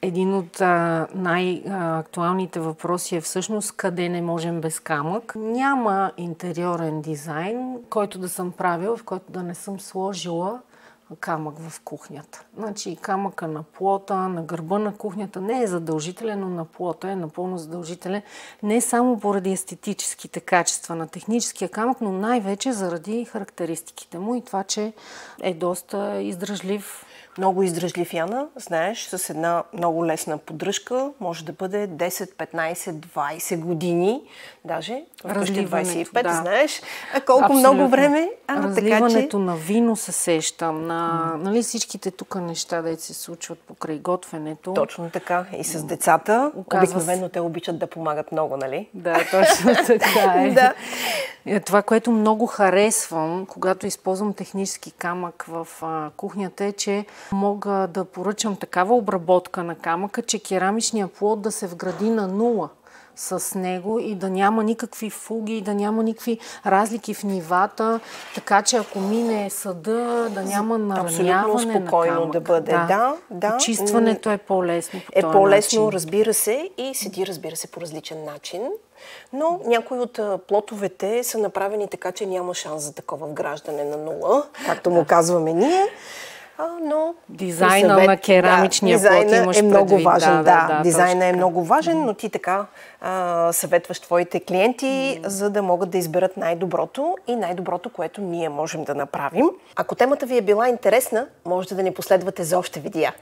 Един от най-актуалните въпроси е всъщност къде не можем без камък. Няма интериорен дизайн, който да съм правила, в който да не съм сложила камък в кухнята. Значи камъка на плота, на гърба на кухнята не е задължителен, но на плота е напълно задължителен. Не само поради естетическите качества на техническия камък, но най-вече заради характеристиките му и това, че е доста издръжлив. Много издръжлив, Яна. Знаеш, с една много лесна поддръжка може да бъде 10, 15, 20 години. Даже вкъщи 25, да. Знаеш. А колко абсолютно. Много време. Разливането на вино се сещам. Нали, всичките тук неща, да се случват покрай готвенето. Точно така. И с децата. Обикновено те обичат да помагат много, нали? Да, точно така е. Да. Това, което много харесвам, когато използвам технически камък в кухнята, е, че мога да поръчам такава обработка на камъка, че керамичният плод да се вгради на нула с него и да няма никакви фуги, да няма никакви разлики в нивата, така че ако мине съда, да няма нараняване на камък. Абсолютно спокойно да бъде. Да. Почистването е по-лесно по този по-лесно, начин. Разбира се, и седи, разбира се, по различен начин. Но някои от плотовете са направени така, че няма шанс за такова вграждане на нула, както му казваме ние. Но дизайна на керамичния плод имаш е много предвид. важен. Да, дизайна е много важен, но ти така съветваш твоите клиенти, за да могат да изберат най-доброто и най-доброто, което ние можем да направим. Ако темата ви е била интересна, можете да ни последвате за още видеа.